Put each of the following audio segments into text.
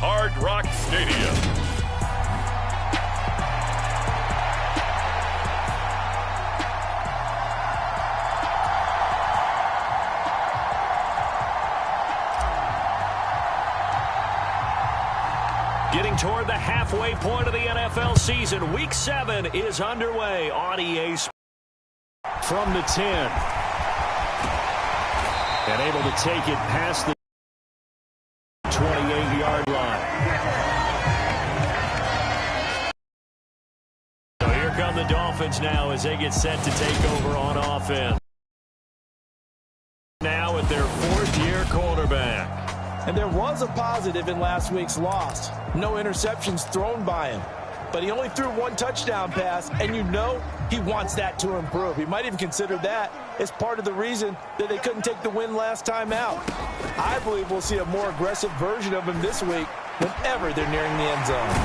Hard Rock Stadium. Getting toward the halfway point of the NFL season. Week 7 is underway on EA Sports. From the 10. And able to take it past the 28-yard line. So here come the Dolphins now as they get set to take over on offense. Now with their 4th-year quarterback. And there was a positive in last week's loss. No interceptions thrown by him. But he only threw 1 touchdown pass, and you know he wants that to improve. He might even consider that as part of the reason that they couldn't take the win last time out. I believe we'll see a more aggressive version of him this week whenever they're nearing the end zone.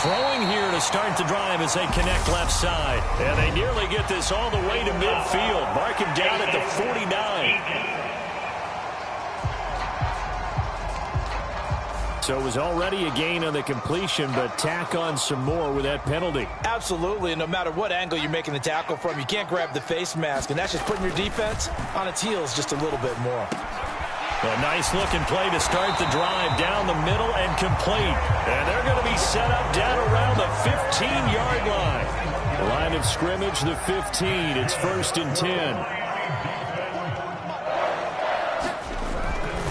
Throwing here to start the drive as they connect left side. And they nearly get this all the way to midfield. Mark him down at the 49. So it was already a gain on the completion, but tack on some more with that penalty. Absolutely, and no matter what angle you're making the tackle from, you can't grab the face mask, and that's just putting your defense on its heels just a little bit more. A nice-looking play to start the drive down the middle and complete. And they're going to be set up down around the 15-yard line. Line of scrimmage, the 15. It's 1st and 10.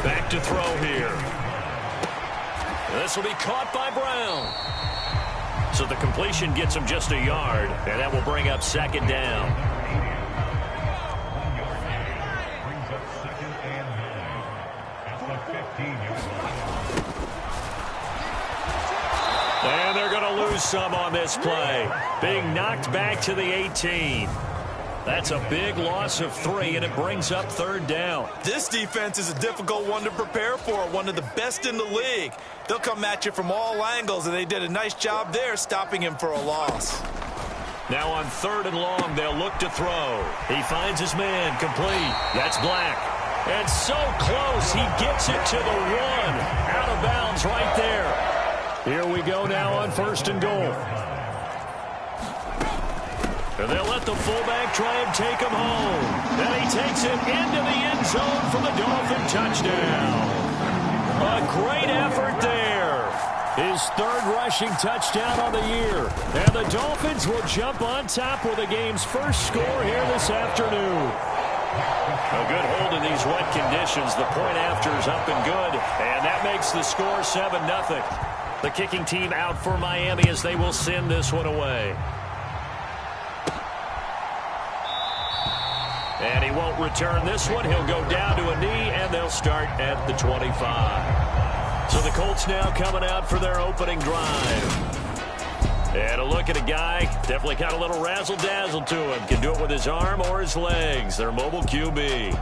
Back to throw here. This will be caught by Brown. So the completion gets him just a yard, and that will bring up 2nd down. And they're going to lose some on this play. Being knocked back to the 18. That's a big loss of 3, and it brings up 3rd down. This defense is a difficult one to prepare for, one of the best in the league. They'll come at you from all angles, and they did a nice job there stopping him for a loss. Now on 3rd and long, they'll look to throw. He finds his man, complete. That's Black. And so close, he gets it to the 1. Out of bounds right there. Here we go now on 1st and goal. And they'll let the fullback try and take him home. Then he takes it into the end zone for the Dolphin touchdown. A great effort there. His 3rd rushing touchdown on the year. And the Dolphins will jump on top with the game's first score here this afternoon. A good hold in these wet conditions. The point after is up and good. And that makes the score 7-0. The kicking team out for Miami as they will send this one away. And he won't return this one. He'll go down to a knee, and they'll start at the 25. So the Colts now coming out for their opening drive. And a look at a guy, definitely got a little razzle-dazzle to him. Can do it with his arm or his legs. Their mobile QB.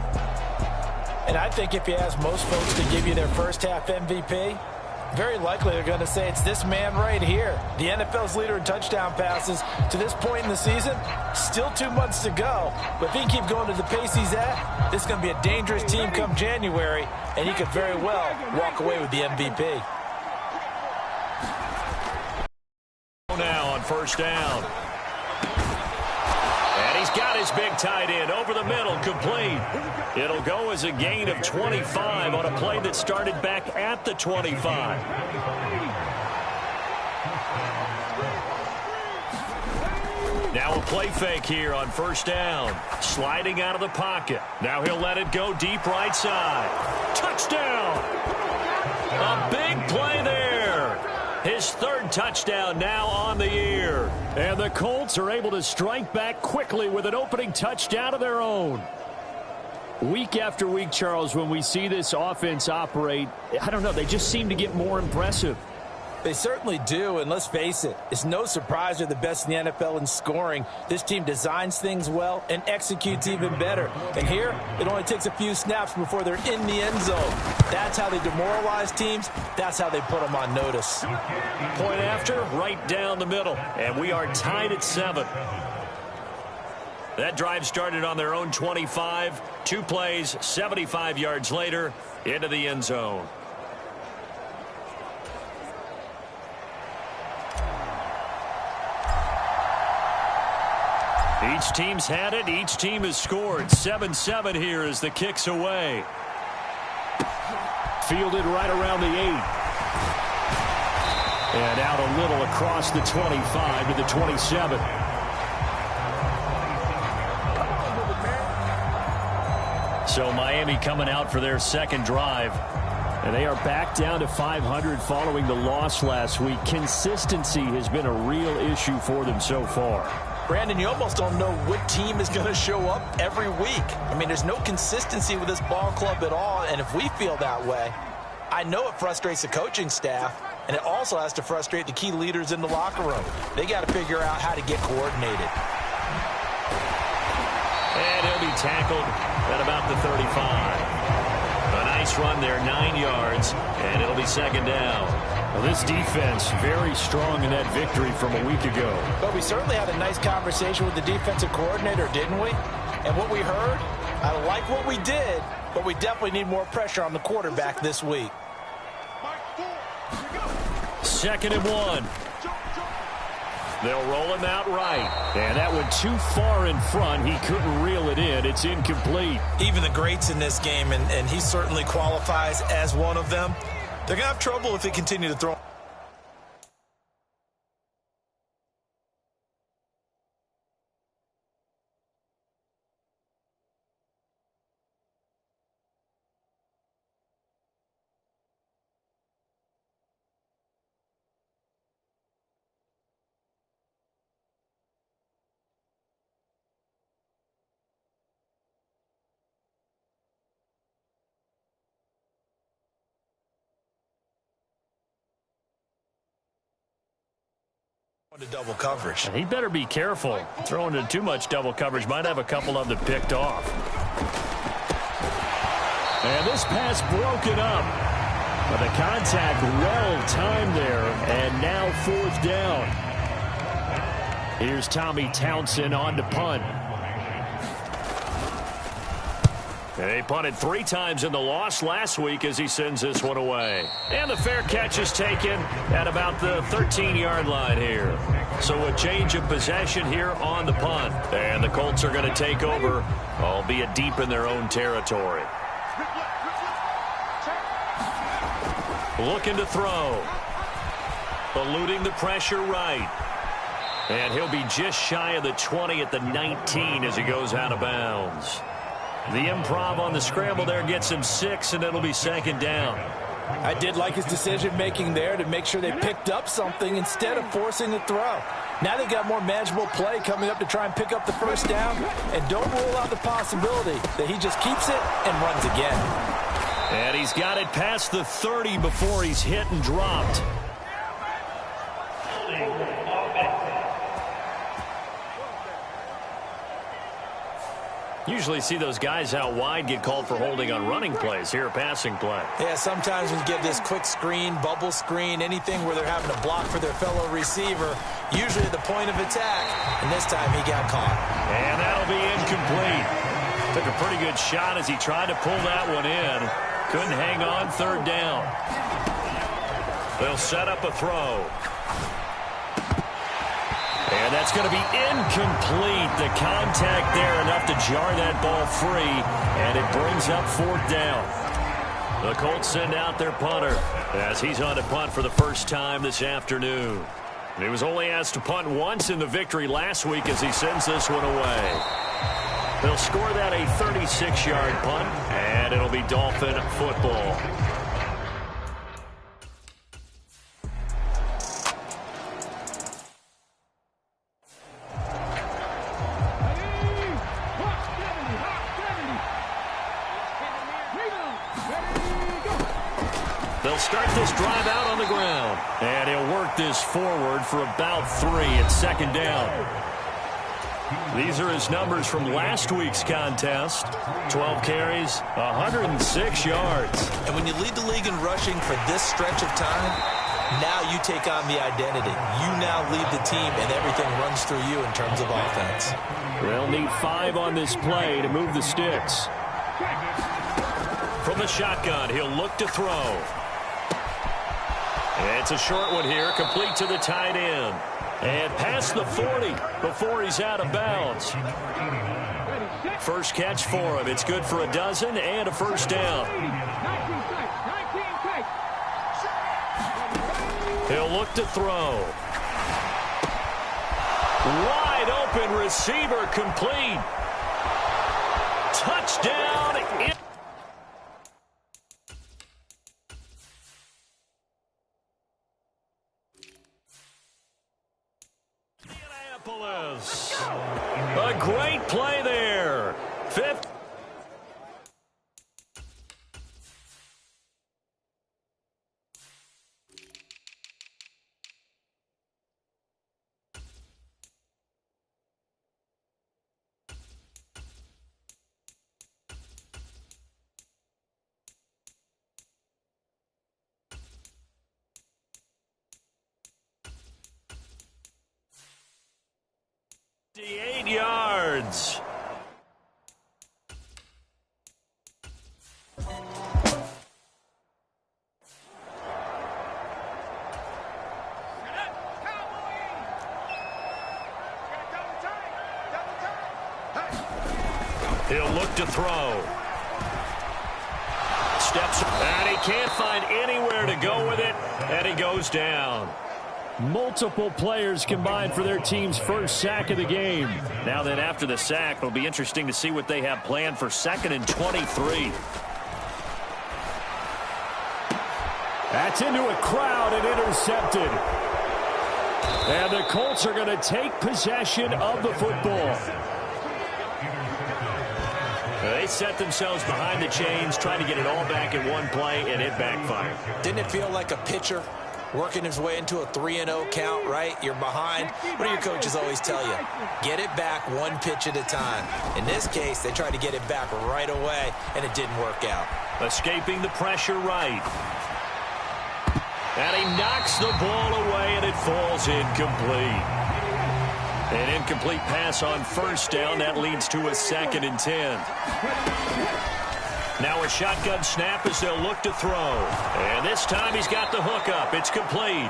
And I think if you ask most folks to give you their first half MVP, very likely they're going to say it's this man right here. The NFL's leader in touchdown passes to this point in the season. Still 2 months to go. But if he can keep going to the pace he's at, this is going to be a dangerous team come January, and he could very well walk away with the MVP. Now on 1st down. And he's got his big tight end over the middle, complete. It'll go as a gain of 25 on a play that started back at the 25. Now a play fake here on 1st down. Sliding out of the pocket. Now he'll let it go deep right side. Touchdown! A big play there. His 3rd touchdown now on the year. And the Colts are able to strike back quickly with an opening touchdown of their own. Week after week, Charles, when we see this offense operate, I don't know, they just seem to get more impressive. They certainly do, and let's face it, it's no surprise they're the best in the NFL in scoring. This team designs things well and executes even better. And here, it only takes a few snaps before they're in the end zone. That's how they demoralize teams. That's how they put them on notice. Point after, right down the middle. And we are tied at 7. That drive started on their own 25. 2 plays, 75 yards later, into the end zone. Each team's had it. Each team has scored. 7-7 here as the kick's away. Fielded right around the 8. And out a little across the 25 to the 27. So Miami coming out for their second drive. And they are back down to 500 following the loss last week. Consistency has been a real issue for them so far. Brandon, you almost don't know what team is going to show up every week. I mean, there's no consistency with this ball club at all, and if we feel that way, I know it frustrates the coaching staff, and it also has to frustrate the key leaders in the locker room. They got to figure out how to get coordinated. And he'll be tackled at about the 35. A nice run there, 9 yards, and it'll be second down. Well, this defense very strong in that victory from a week ago. But we certainly had a nice conversation with the defensive coordinator, didn't we? And what we heard, I like what we did, but we definitely need more pressure on the quarterback this week. 2nd and 1. They'll roll him out right. And that went too far in front. He couldn't reel it in. It's incomplete. Even the greats in this game, and he certainly qualifies as one of them, they're going to have trouble if they continue to throw. To double coverage. He better be careful. Throwing into too much double coverage might have a couple of them picked off. And this pass broken up. But the contact well timed there. And now 4th down. Here's Tommy Townsend on to punt. And they punted 3 times in the loss last week as he sends this one away. And the fair catch is taken at about the 13-yard line here. So a change of possession here on the punt. And the Colts are going to take over, albeit deep in their own territory. Looking to throw. Eluding the pressure right. And he'll be just shy of the 20 at the 19 as he goes out of bounds. The improv on the scramble there gets him 6, and it'll be 2nd down. I did like his decision-making there to make sure they picked up something instead of forcing the throw. Now they got more manageable play coming up to try and pick up the 1st down, and don't rule out the possibility that he just keeps it and runs again. And he's got it past the 30 before he's hit and dropped. Usually see those guys out wide get called for holding on running plays. Here, a passing play. Yeah, sometimes we give this quick screen, bubble screen, anything where they're having to block for their fellow receiver, usually at the point of attack, and this time he got caught. And that'll be incomplete. Took a pretty good shot as he tried to pull that one in. Couldn't hang on, 3rd down. They'll set up a throw. And that's going to be incomplete. The contact there enough to jar that ball free, and it brings up 4th down. The Colts send out their punter as he's on to punt for the first time this afternoon. And he was only asked to punt once in the victory last week as he sends this one away. They'll score that a 36-yard punt, and it'll be Dolphin football. They'll start this drive out on the ground. And he'll work this forward for about 3 at 2nd down. These are his numbers from last week's contest. 12 carries, 106 yards. And when you lead the league in rushing for this stretch of time, now you take on the identity. You now lead the team, and everything runs through you in terms of offense. They'll need 5 on this play to move the sticks. From the shotgun, he'll look to throw. It's a short one here, complete to the tight end. And past the 40 before he's out of bounds. First catch for him. It's good for a dozen and a first down. He'll look to throw. Wide open receiver, complete. Touchdown. Indianapolis. A great play there. Fifth. Eight yards. He'll look to throw. Steps, and he can't find anywhere to go with it, and he goes down. Multiple players combined for their team's first sack of the game. Now then, after the sack, it'll be interesting to see what they have planned for 2nd and 23. That's into a crowd and intercepted. And the Colts are going to take possession of the football. They set themselves behind the chains, trying to get it all back in one play, and it backfired. Didn't it feel like a pitcher working his way into a 3-0 count, right? You're behind. What do your coaches always tell you? Get it back one pitch at a time. In this case, they tried to get it back right away, and it didn't work out. Escaping the pressure right. And he knocks the ball away, and it falls incomplete. An incomplete pass on first down. That leads to a 2nd and 10. Now a shotgun snap as they'll look to throw. And this time he's got the hook up. It's complete.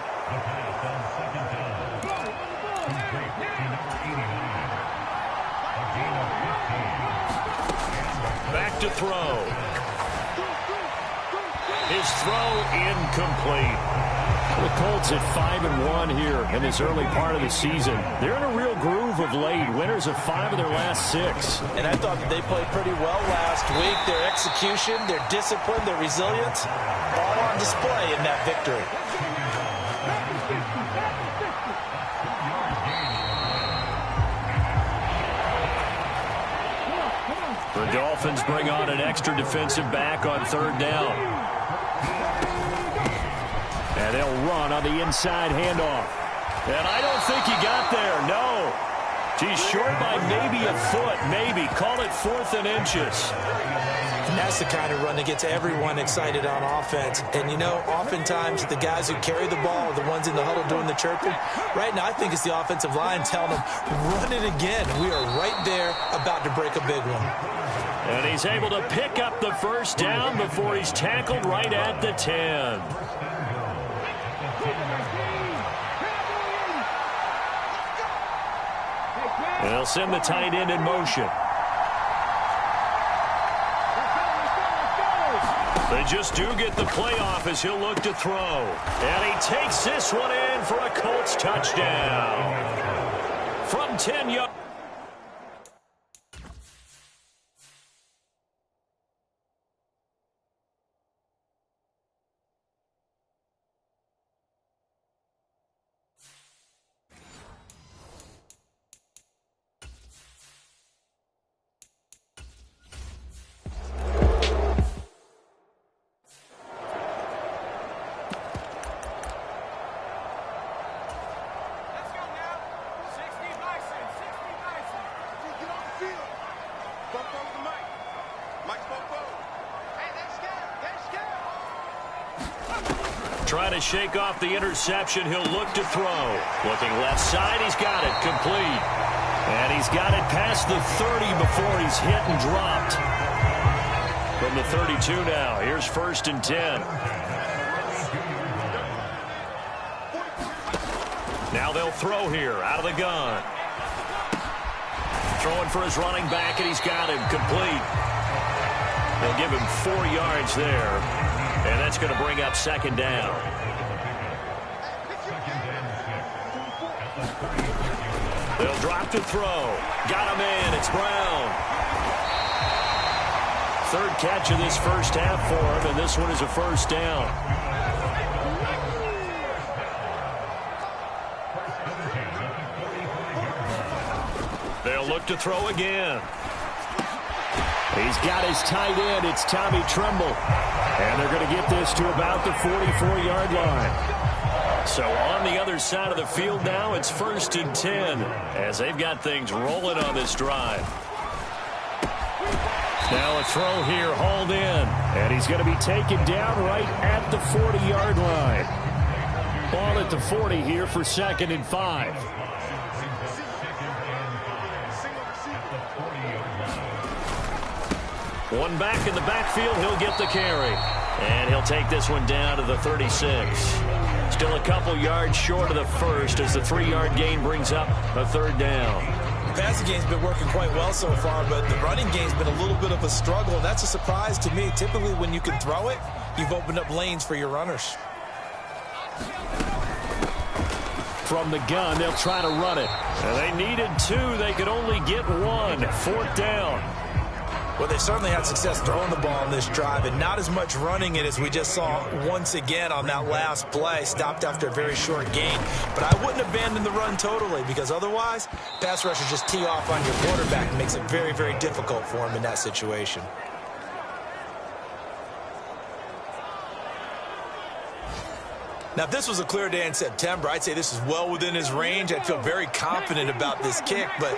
Back to throw. His throw incomplete. The Colts at 5-1 here in this early part of the season. They're in a real groove of late. Winners of 5 of their last 6. And I thought that they played pretty well last week. Their execution, their discipline, their resilience, all on display in that victory. The Dolphins bring on an extra defensive back on 3rd down. And they'll run on the inside handoff. And I don't think he got there, no. He's short by maybe a foot, maybe. Call it 4th and inches. And that's the kind of run that gets everyone excited on offense. And, you know, oftentimes the guys who carry the ball are the ones in the huddle doing the chirping. Right now, I think it's the offensive line telling them, run it again. We are right there about to break a big one. And he's able to pick up the first down before he's tackled right at the 10. And they'll send the tight end in motion. They just do get the playoff as he'll look to throw. And he takes this one in for a Colts touchdown. From 10 yards. Trying to shake off the interception. He'll look to throw. Looking left side. He's got it. Complete. And he's got it past the 30 before he's hit and dropped. From the 32 now. Here's 1st and 10. Now they'll throw here out of the gun. Throwing for his running back, and he's got him complete. They'll give him 4 yards there, and that's going to bring up second down. They'll drop to throw. Got him in. It's Brown. Third catch of this first half for him, and this one is a first down. They'll look to throw again. He's got his tight end. It's Tommy Tremble. And they're going to get this to about the 44-yard line. So on the other side of the field now, it's 1st and 10 as they've got things rolling on this drive. Now a throw here, hauled in. And he's going to be taken down right at the 40-yard line. Ball at the 40 here for 2nd and 5. One back in the backfield, he'll get the carry. And he'll take this one down to the 36. Still a couple yards short of the first as the 3-yard gain brings up a 3rd down. The passing game's been working quite well so far, but the running game's been a little bit of a struggle, and that's a surprise to me. Typically, when you can throw it, you've opened up lanes for your runners. From the gun, they'll try to run it. And they needed 2. They could only get 1. 4th down. Well, they certainly had success throwing the ball on this drive, and not as much running it as we just saw once again on that last play. Stopped after a very short gain. But I wouldn't abandon the run totally, because otherwise, pass rushers just tee off on your quarterback and makes it very, very difficult for him in that situation. Now, if this was a clear day in September, I'd say this is well within his range. I'd feel very confident about this kick, but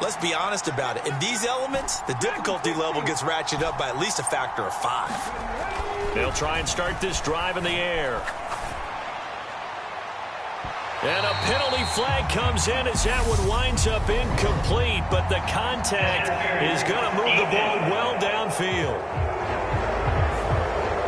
let's be honest about it. In these elements, the difficulty level gets ratcheted up by at least a factor of 5. They'll try and start this drive in the air. And a penalty flag comes in as that one winds up incomplete, but the contact is going to move the ball well downfield.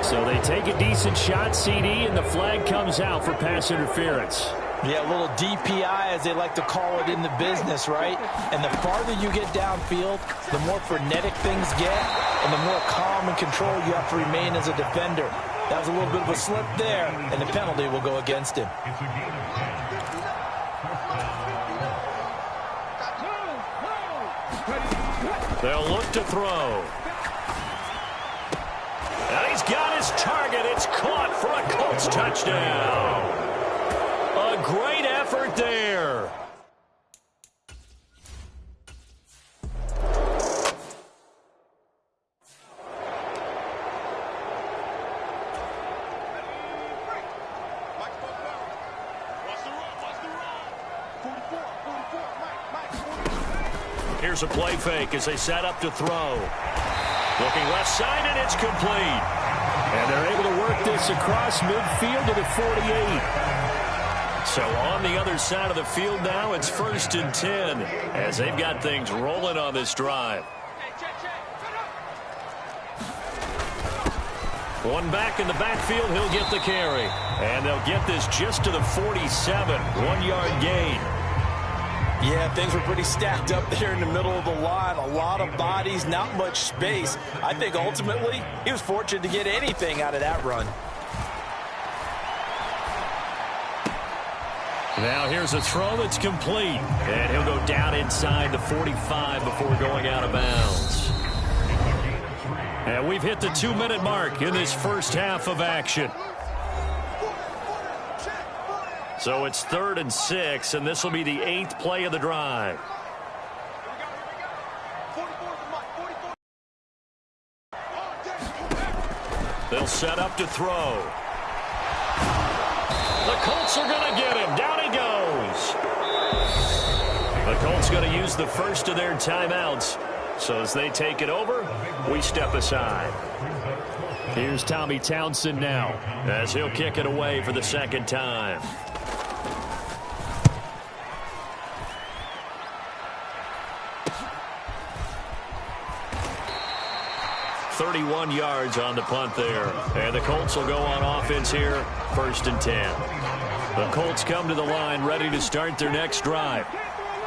So they take a decent shot, CD, and the flag comes out for pass interference. Yeah, a little DPI, as they like to call it in the business, right? And the farther you get downfield, the more frenetic things get, and the more calm and control you have to remain as a defender. That was a little bit of a slip there, and the penalty will go against him. They'll look to throw. And he's got his target. It's caught for a Colts touchdown. A great effort there. Here's a play fake as they set up to throw. Looking left side, and it's complete. And they're able to work this across midfield to the 48. So on the other side of the field now, it's 1st and 10 as they've got things rolling on this drive. One back in the backfield, he'll get the carry. And they'll get this just to the 47, 1-yard gain. Yeah, things were pretty stacked up there in the middle of the line. A lot of bodies, not much space. I think ultimately he was fortunate to get anything out of that run. Now here's a throw that's complete. And he'll go down inside the 45 before going out of bounds. And we've hit the 2-minute mark in this first half of action. So it's 3rd and 6, and this will be the 8th play of the drive. They'll set up to throw. The Colts are going to get him. Down he goes. The Colts going to use the first of their timeouts. So as they take it over, we step aside. Here's Tommy Townsend now as he'll kick it away for the 2nd time. 31 yards on the punt there. And the Colts will go on offense here, 1st and 10. The Colts come to the line ready to start their next drive.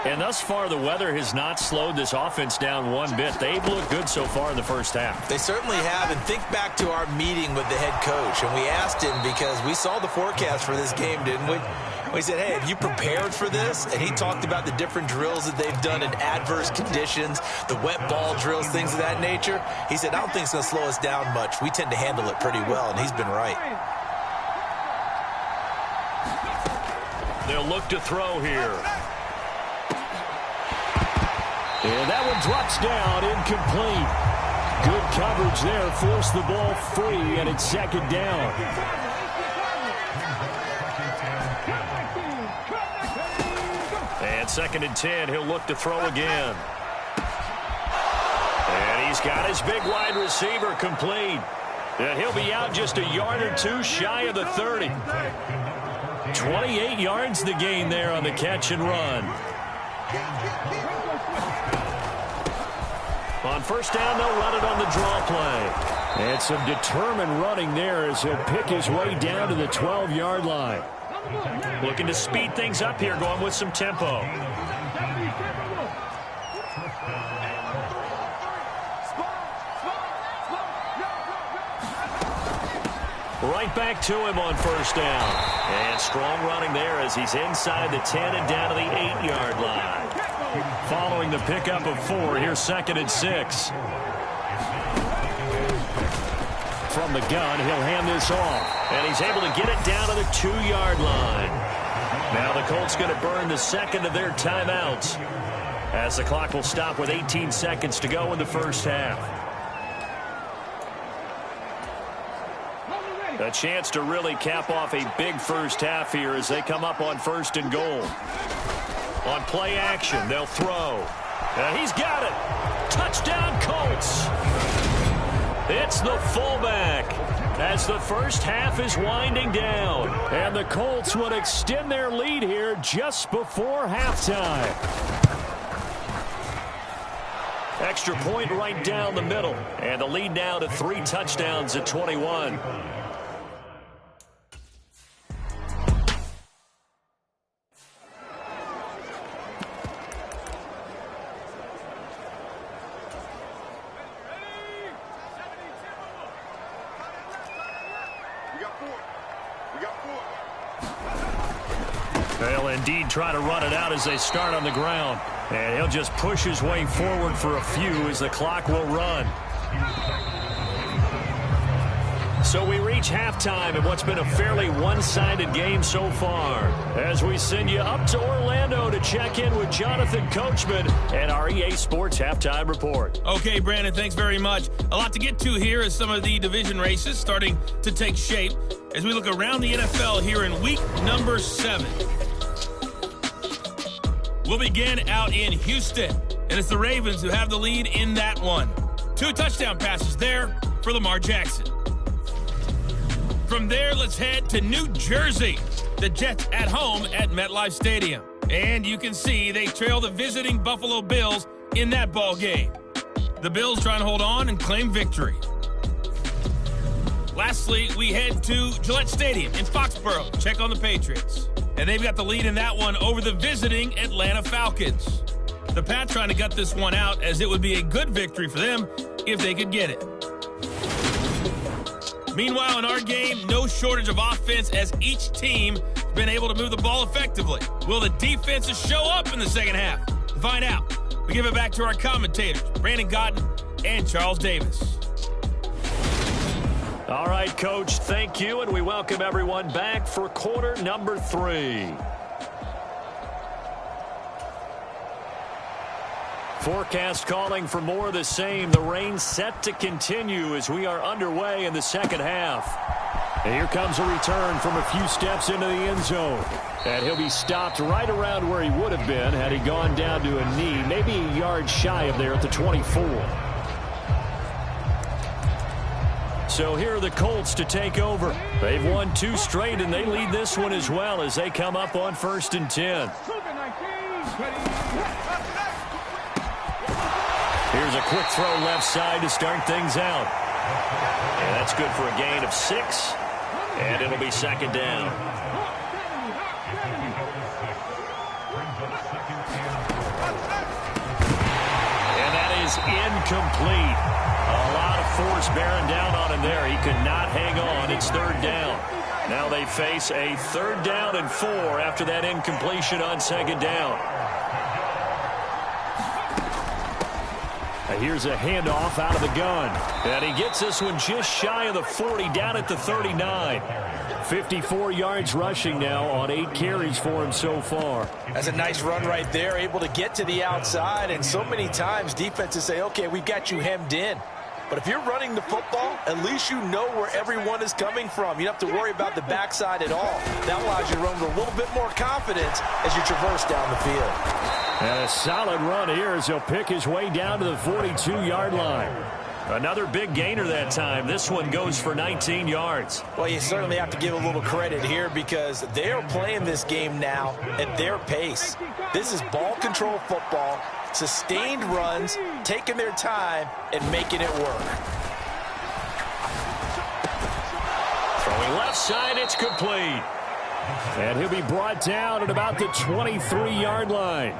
And thus far, the weather has not slowed this offense down one bit. They've looked good so far in the first half. They certainly have. And think back to our meeting with the head coach. And we asked him because we saw the forecast for this game, didn't we? We said, hey, have you prepared for this? And he talked about the different drills that they've done in adverse conditions, the wet ball drills, things of that nature. He said, I don't think it's going to slow us down much. We tend to handle it pretty well, and he's been right. They'll look to throw here. And that one drops down, incomplete. Good coverage there, forced the ball free, and it's second down. And 2nd and 10, he'll look to throw again. And he's got his big wide receiver complete. And he'll be out just a yard or two shy of the 30. 28 yards the gain there on the catch and run. On first down, they'll run it on the draw play. And some determined running there as he'll pick his way down to the 12-yard line. Looking to speed things up here, going with some tempo. Right back to him on first down. And strong running there as he's inside the 10 and down to the 8-yard line. Following the pickup of 4, here's 2nd and 6. From the gun, he'll hand this off. And he's able to get it down to the 2-yard line. Now the Colts going to burn the second of their timeouts, as the clock will stop with 18 seconds to go in the first half. A chance to really cap off a big first half here as they come up on 1st and goal. On play action, they'll throw. And he's got it. Touchdown, Colts. It's the fullback as the first half is winding down. And the Colts would extend their lead here just before halftime. Extra point right down the middle. And the lead now to 3 touchdowns at 21. They'll indeed try to run it out as they start on the ground. And he'll just push his way forward for a few as the clock will run. So we reach halftime in what's been a fairly one-sided game so far, as we send you up to Orlando to check in with Jonathan Coachman and our EA Sports Halftime Report. Okay, Brandon, thanks very much. A lot to get to here as some of the division races starting to take shape as we look around the NFL here in week number 7. We'll begin out in Houston, and it's the Ravens who have the lead in that one. 2 touchdown passes there for Lamar Jackson. From there, let's head to New Jersey. The Jets at home at MetLife Stadium. And you can see they trail the visiting Buffalo Bills in that ball game. The Bills trying to hold on and claim victory. Lastly, we head to Gillette Stadium in Foxborough. Check on the Patriots. And they've got the lead in that one over the visiting Atlanta Falcons. The Pats trying to gut this one out, as it would be a good victory for them if they could get it. Meanwhile, in our game, no shortage of offense as each team has been able to move the ball effectively. Will the defenses show up in the second half? To find out, we give it back to our commentators, Brandon Godden and Charles Davis. All right, Coach, thank you, and we welcome everyone back for quarter number 3. Forecast calling for more of the same. The rain set to continue as we are underway in the second half. And here comes a return from a few steps into the end zone. And he'll be stopped right around where he would have been had he gone down to a knee, maybe a yard shy of there at the 24. So here are the Colts to take over. They've won 2 straight, and they lead this one as well as they come up on 1st and 10. Here's a quick throw left side to start things out. And that's good for a gain of 6, and it'll be second down. incomplete. A lot of force bearing down on him there. He could not hang on. It's third down. Now they face a 3rd down and 4 after that incompletion on 2nd down. Here's a handoff out of the gun. And he gets this one just shy of the 40, down at the 39. 54 yards rushing now on 8 carries for him so far. That's a nice run right there, able to get to the outside. And so many times defenses say, okay, we've got you hemmed in. But if you're running the football, at least you know where everyone is coming from. You don't have to worry about the backside at all. That allows you to run with a little bit more confidence as you traverse down the field. And a solid run here as he'll pick his way down to the 42-yard line. Another big gainer that time. This one goes for 19 yards. Well, you certainly have to give a little credit here because they are playing this game now at their pace. This is ball control football, sustained runs, taking their time, and making it work. Throwing left side, it's complete. And he'll be brought down at about the 23-yard line.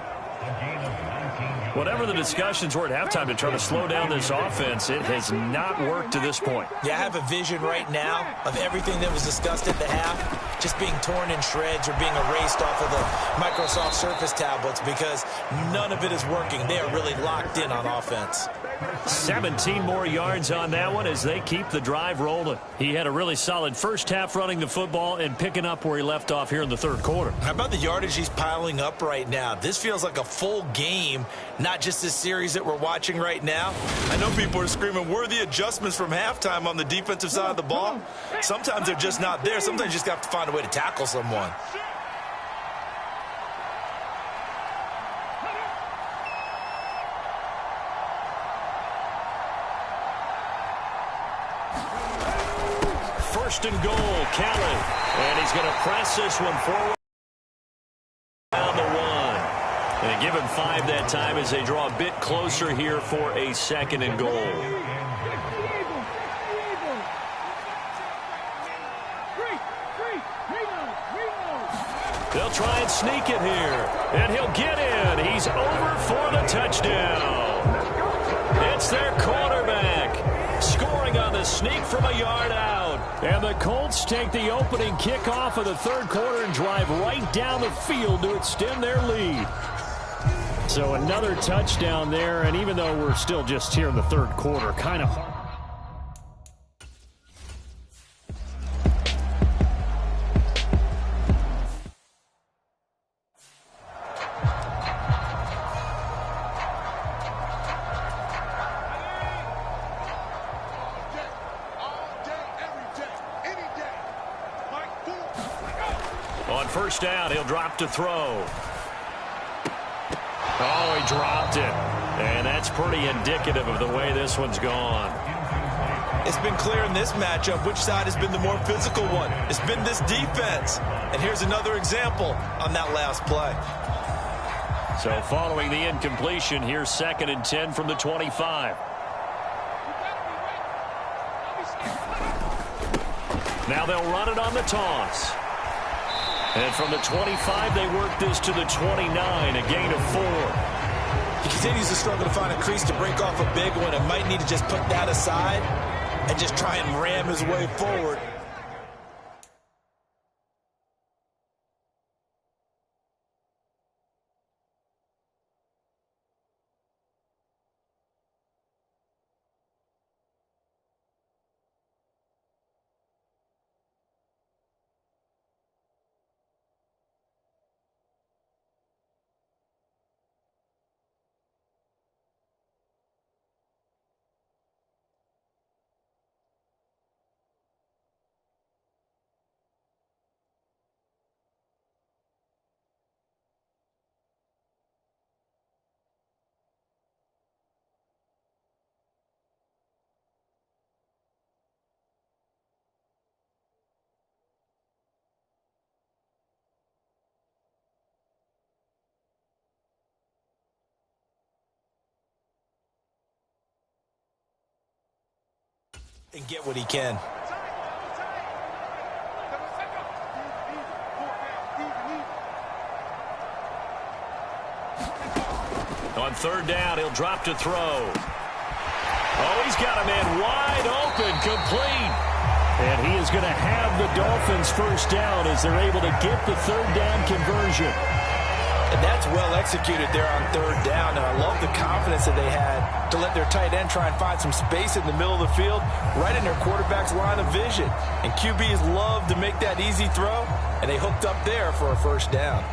Whatever the discussions were at halftime to try to slow down this offense, it has not worked to this point. Yeah, I have a vision right now of everything that was discussed at the half just being torn in shreds or being erased off of the Microsoft Surface tablets because none of it is working. They are really locked in on offense. 17 more yards on that one as they keep the drive rolling. He had a really solid first half running the football and picking up where he left off here in the 3rd quarter. How about the yardage he's piling up right now? This feels like a full game, not just this series that we're watching right now. I know people are screaming, where are the adjustments from halftime on the defensive side of the ball? Sometimes they're just not there. Sometimes you just have to find a way to tackle someone. First and goal, Kelly. And he's going to press this one forward down the 1. And give him 5 that time as they draw a bit closer here for a 2nd and goal. They'll try and sneak it here. And he'll get in. He's over for the touchdown. It's their quarterback scoring on the sneak from a yard out. And the Colts take the opening kickoff of the 3rd quarter and drive right down the field to extend their lead. So another touchdown there, and even though we're still just here in the 3rd quarter, kind of hard. On first down, he'll drop to throw. Oh, he dropped it. And that's pretty indicative of the way this one's gone. It's been clear in this matchup which side has been the more physical one. It's been this defense. And here's another example on that last play. So following the incompletion, here's 2nd and 10 from the 25. Now they'll run it on the toss. And from the 25, they work this to the 29, a gain of 4. He continues to struggle to find a crease to break off a big one and might need to just put that aside and just try and ram his way forward. And get what he can. On third down, he'll drop to throw. Oh, he's got a man wide open, complete. And he is going to have the Dolphins first down as they're able to get the third down conversion. And that's well executed there on third down. And I love the confidence that they had to let their tight end try and find some space in the middle of the field, right in their quarterback's line of vision. And QBs love to make that easy throw, and they hooked up there for a first down.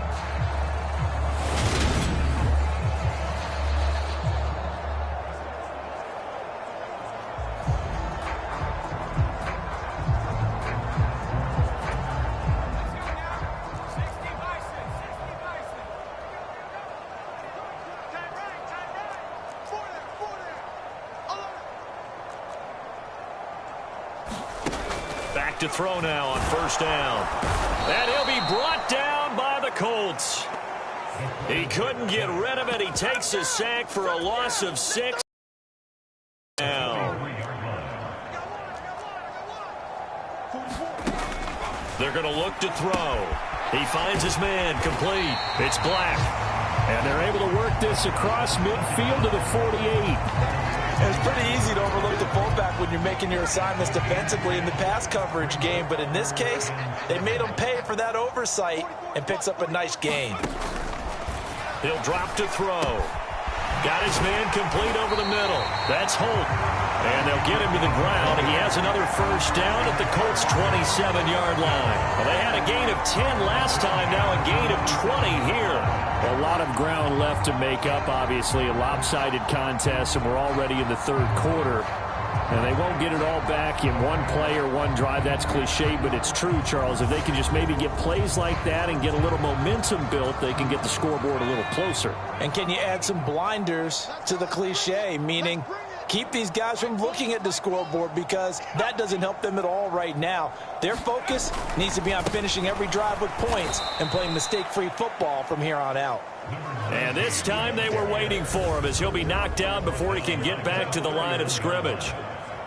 Back to throw now on first down. And he'll be brought down by the Colts. He couldn't get rid of it. He takes a sack for a loss of 6. Now they're going to look to throw. He finds his man, complete. It's Black. And they're able to work this across midfield to the 48. It's pretty easy to overlook the fullback when you're making your assignments defensively in the pass coverage game, but in this case, they made him pay for that oversight and picks up a nice gain. He'll drop to throw. Got his man complete over the middle. That's Holt. And they'll get him to the ground. He has another first down at the Colts' 27-yard line. Well, they had a gain of 10 last time, now a gain of 20 here. A lot of ground left to make up, obviously. A lopsided contest, and we're already in the third quarter. And they won't get it all back in one play or one drive. That's cliche, but it's true, Charles. If they can just maybe get plays like that and get a little momentum built, they can get the scoreboard a little closer. And can you add some blinders to the cliche, meaning keep these guys from looking at the scoreboard, because that doesn't help them at all right now. Their focus needs to be on finishing every drive with points and playing mistake-free football from here on out. And this time they were waiting for him as he'll be knocked down before he can get back to the line of scrimmage.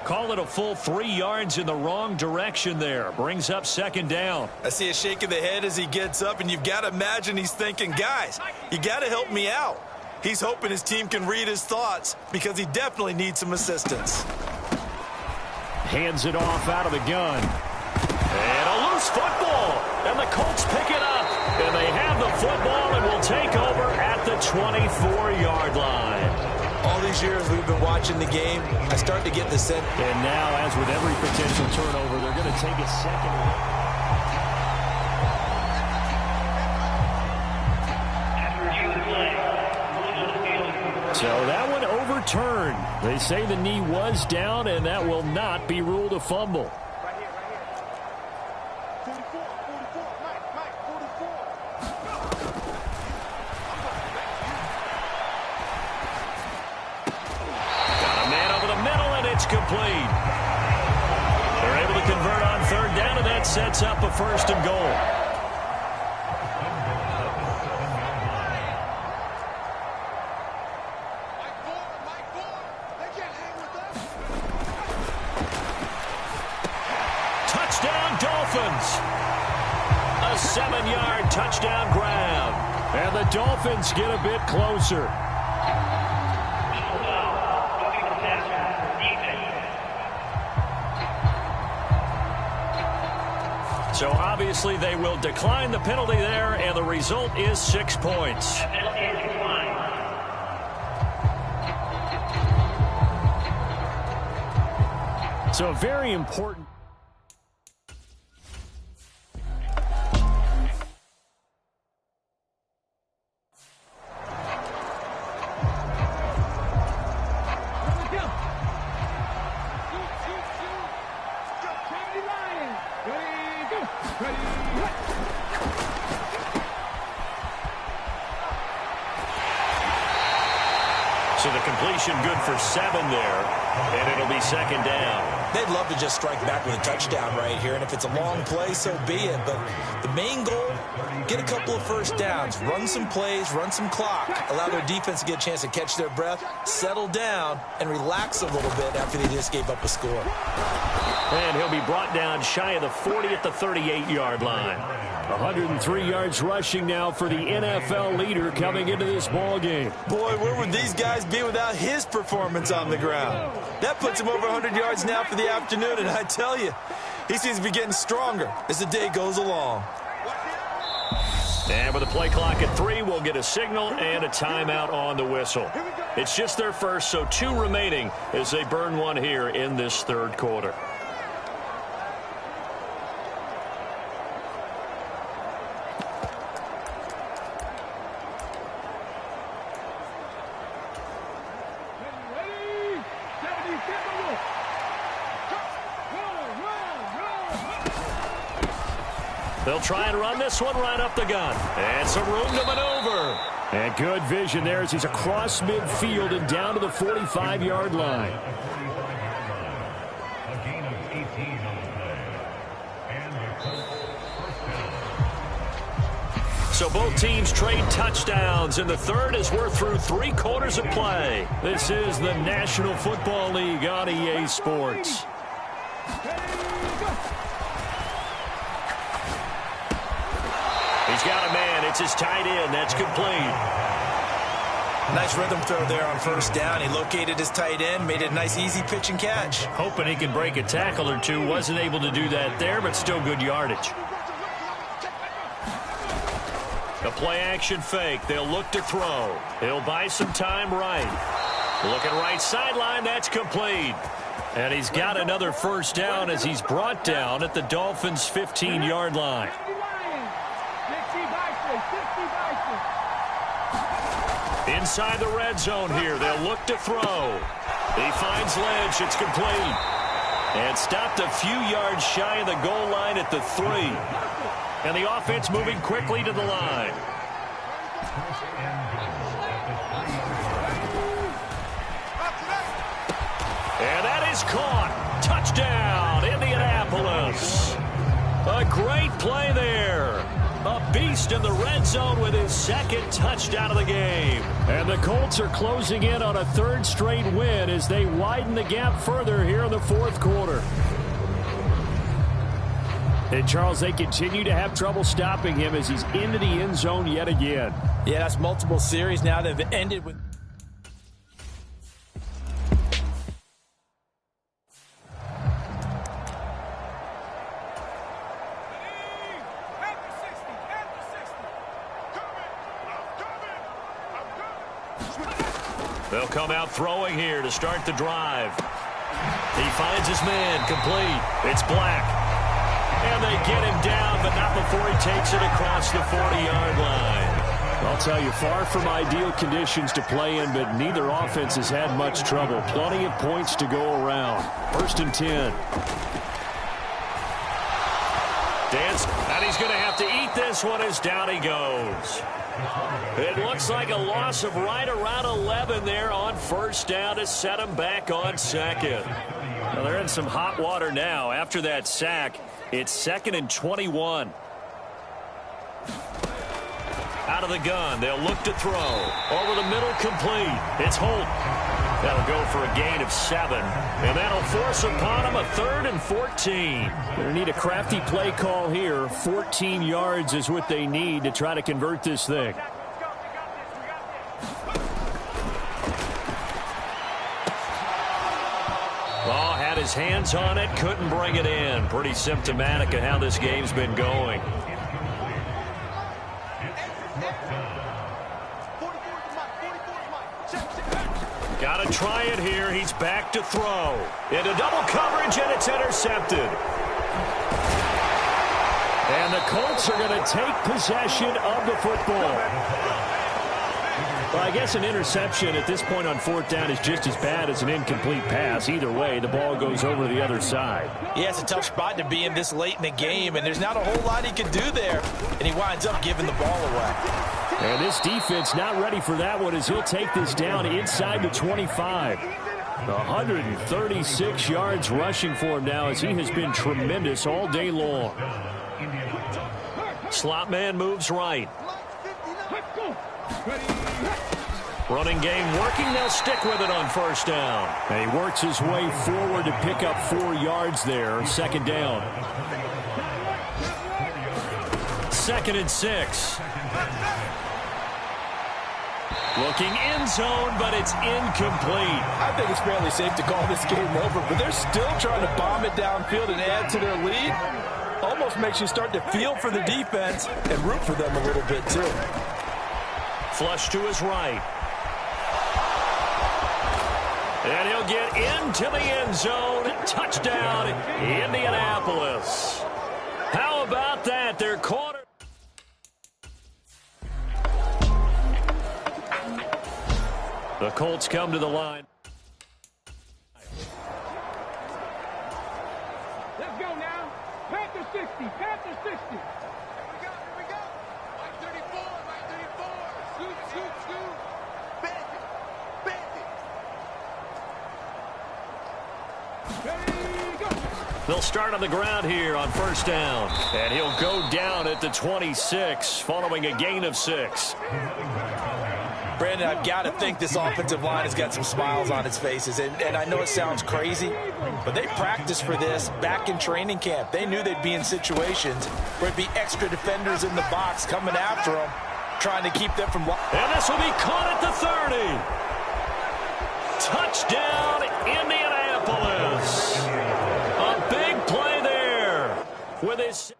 Call it a full 3 yards in the wrong direction there. Brings up second down. I see a shake of the head as he gets up, and you've got to imagine he's thinking, guys, you got to help me out. He's hoping his team can read his thoughts because he definitely needs some assistance. Hands it off out of the gun. And a loose football. And the Colts pick it up. And they have the football and will take over at the 24-yard line. All these years we've been watching the game, I start to get the sense. And now, as with every potential turnover, they're going to take a second look. So that one overturned. They say the knee was down, and that will not be ruled a fumble. Got a man over the middle, and it's complete. They're able to convert on third down, and that sets up a first and goal. A 7-yard touchdown grab. And the Dolphins get a bit closer. So obviously they will decline the penalty there, and the result is 6 points. So a very important. So the completion good for 7 there, and it'll be second down. They'd love to just strike back with a touchdown right here, and if it's a long play, so be it. But the main goal, get a couple of first downs, run some plays, run some clock, allow their defense to get a chance to catch their breath, settle down, and relax a little bit after they just gave up a score. And he'll be brought down shy of the 40 at the 38-yard line. 103 yards rushing now for the NFL leader coming into this ball game. Boy, where would these guys be without his performance on the ground? That puts him over 100 yards now for the afternoon, and I tell you, he seems to be getting stronger as the day goes along. And with the play clock at 3, we'll get a signal and a timeout on the whistle. It's just their first, so 2 remaining as they burn one here in this third quarter. They'll try and run this one right up the gun. And some room to maneuver. And good vision there as he's across midfield and down to the 45-yard line. So both teams trade touchdowns in the third as we're through 3 quarters of play. This is the National Football League on EA Sports. He's got a man. It's his tight end. That's complete. Nice rhythm throw there on first down. He located his tight end, made it a nice, easy pitch and catch. Hoping he can break a tackle or two. Wasn't able to do that there, but still good yardage. The play-action fake. They'll look to throw. He'll buy some time right. Looking right sideline. That's complete. And he's got another first down as he's brought down at the Dolphins' 15-yard line. Inside the red zone here. They'll look to throw. He finds Lynch. It's complete. And stopped a few yards shy of the goal line at the 3. And the offense moving quickly to the line. And that is caught. Touchdown, Indianapolis. A great play there. A beast in the red zone with his second touchdown of the game. And the Colts are closing in on a 3rd straight win as they widen the gap further here in the 4th quarter. And, Charles, they continue to have trouble stopping him as he's into the end zone yet again. Yeah, that's multiple series now that have ended with... They'll come out throwing here to start the drive. He finds his man complete. It's Black. And they get him down, but not before he takes it across the 40-yard line. I'll tell you, far from ideal conditions to play in, but neither offense has had much trouble. Plenty of points to go around. 1st and 10. Dance, and he's going to have to eat this one as down he goes. It looks like a loss of right around 11 there on first down to set him back on 2nd. Well, they're in some hot water now. After that sack, it's 2nd and 21. Out of the gun, they'll look to throw. Over the middle, complete. It's Holt. That'll go for a gain of 7. And that'll force upon him a 3rd and 14. They need a crafty play call here. 14 yards is what they need to try to convert this thing. Oh, had his hands on it, couldn't bring it in. Pretty symptomatic of how this game's been going. Got to try it here. He's back to throw. Into double coverage, and it's intercepted. And the Colts are going to take possession of the football. Well, I guess an interception at this point on 4th down is just as bad as an incomplete pass. Either way, the ball goes over to the other side. Yeah, it's a tough spot to be in this late in the game, and there's not a whole lot he can do there, and he winds up giving the ball away. And this defense not ready for that one as he'll take this down inside the 25. 136 yards rushing for him now as he has been tremendous all day long. Slot man moves right. Running game working. They'll stick with it on first down. And he works his way forward to pick up 4 yards there. 2nd down. 2nd and 6. Looking end zone, but it's incomplete. I think it's fairly safe to call this game over, but they're still trying to bomb it downfield and add to their lead. Almost makes you start to feel for the defense and root for them a little bit, too. Flush to his right. And he'll get into the end zone. Touchdown, Indianapolis. How about that? Their corner. The Colts come to the line. Let's go now. Panther 60. Panther 60. Here we go. Mike 34. Mike 34. Scoot, scoot, scoot. Bandit. Bandit. Ready, go. They'll start on the ground here on first down. And he'll go down at the 26 following a gain of 6. Brandon, I've got to think this offensive line has got some smiles on its faces. And I know it sounds crazy, but they practiced for this back in training camp. They knew they'd be in situations where it'd be extra defenders in the box coming after them, trying to keep them from... And this will be caught at the 30. Touchdown, Indianapolis. A big play there with his...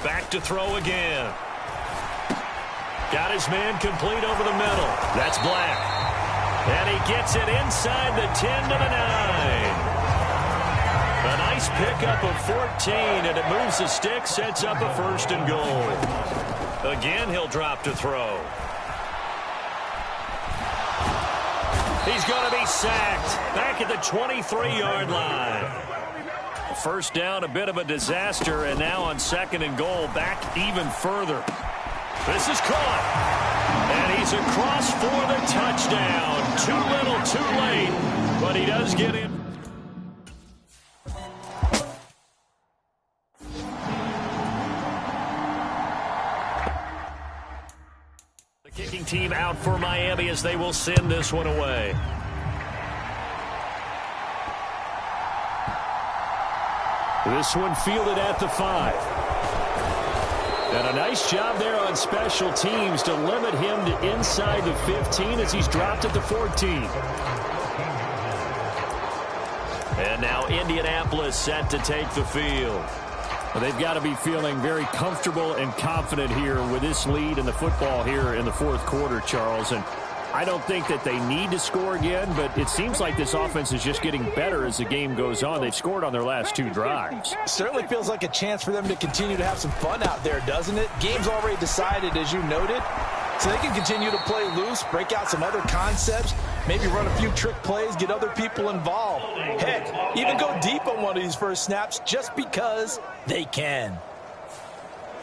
Back to throw again. Got his man complete over the middle. That's Black. And he gets it inside the 10 to the 9. A nice pickup of 14, and it moves the stick, sets up a 1st and goal. Again, he'll drop to throw. He's going to be sacked back at the 23-yard line. First down, a bit of a disaster, and now on 2nd and goal, back even further. This is caught, and he's across for the touchdown. Too little, too late, but he does get in. The kicking team out for Miami as they will send this one away. This one fielded at the 5. And a nice job there on special teams to limit him to inside the 15 as he's dropped at the 14. And now Indianapolis set to take the field. Well, they've got to be feeling very comfortable and confident here with this lead in the football here in the 4th quarter, Charles. And I don't think that they need to score again, but it seems like this offense is just getting better as the game goes on. They've scored on their last 2 drives. Certainly feels like a chance for them to continue to have some fun out there, doesn't it? Game's already decided, as you noted, so they can continue to play loose, break out some other concepts, maybe run a few trick plays, get other people involved. Heck, even go deep on one of these first snaps just because they can.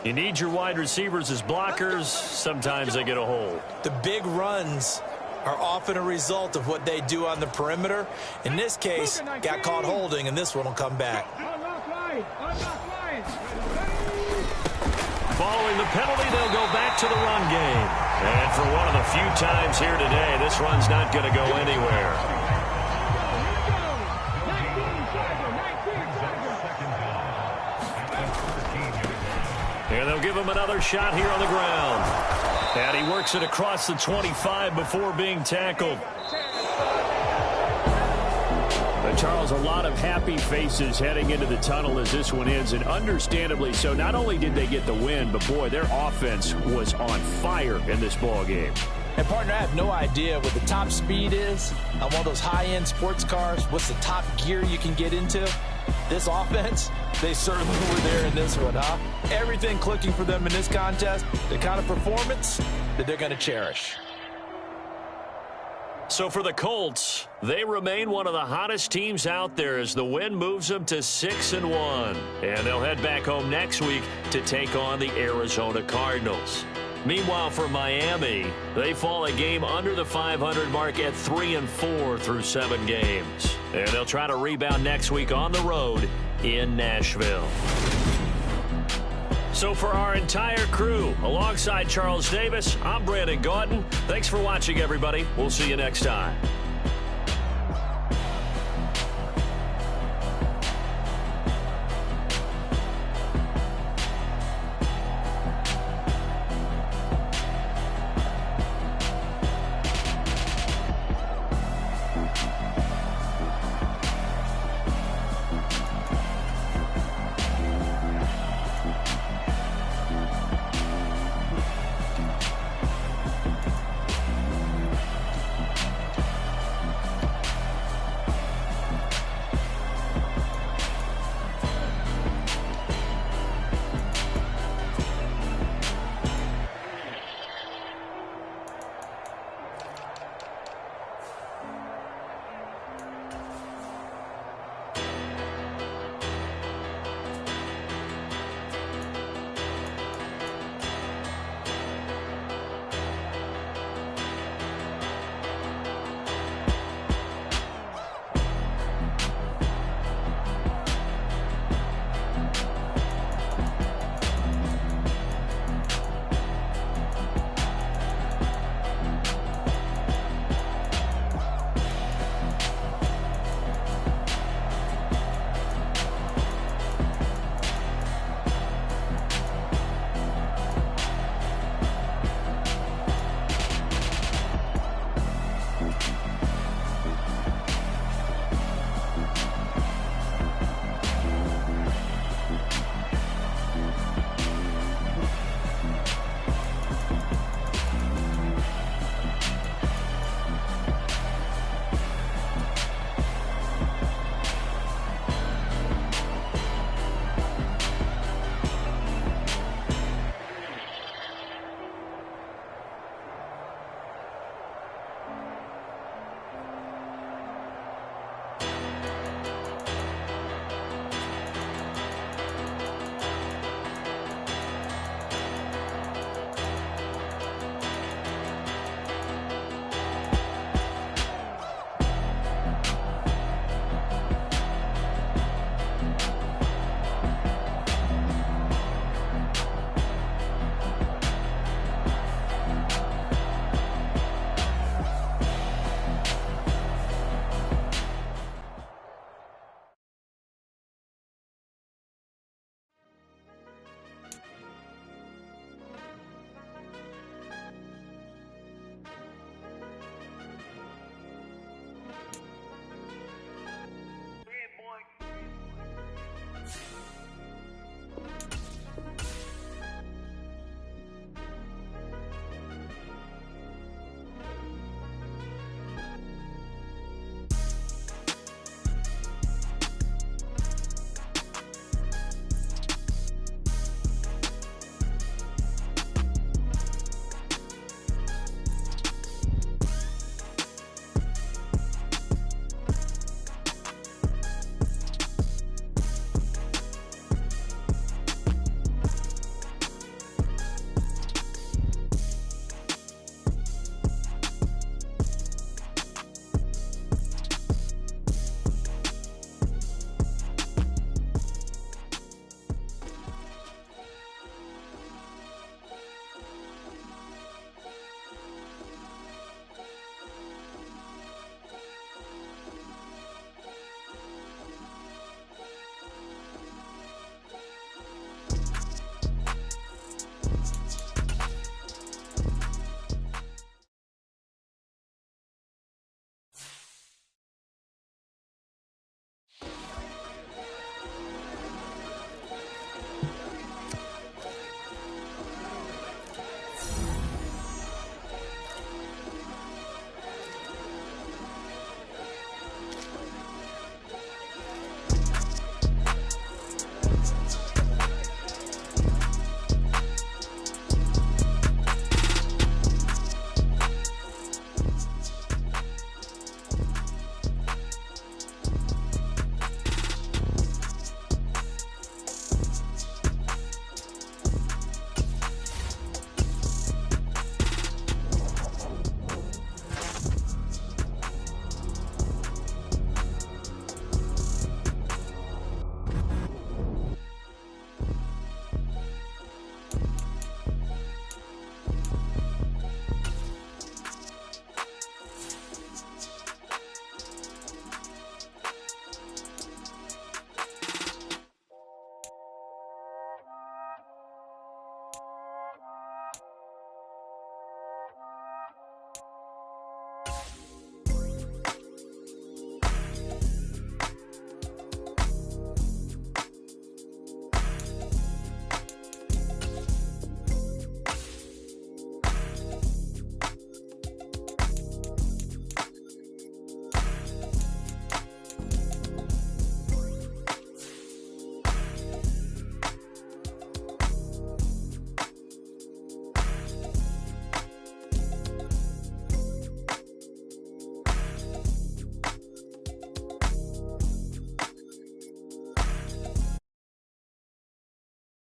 You need your wide receivers as blockers. Sometimes they get a hold. The big runs are often a result of what they do on the perimeter. In this case, got caught holding, and this one will come back. Following the penalty, they'll go back to the run game. And for one of the few times here today, this run's not going to go anywhere. And they'll give him another shot here on the ground. And he works it across the 25 before being tackled. But Charles, a lot of happy faces heading into the tunnel as this one ends, and understandably so. Not only did they get the win, but boy, their offense was on fire in this ball game. And partner, I have no idea what the top speed is on one of those high-end sports cars. What's the top gear you can get into? This offense, they certainly were there in this one, huh? Everything clicking for them in this contest, the kind of performance that they're going to cherish. So for the Colts, they remain one of the hottest teams out there as the win moves them to 6-1. And they'll head back home next week to take on the Arizona Cardinals. Meanwhile, for Miami, they fall a game under the 500 mark at 3-4 through 7 games. And they'll try to rebound next week on the road in Nashville. So for our entire crew, alongside Charles Davis, I'm Brandon Gaudin. Thanks for watching, everybody. We'll see you next time.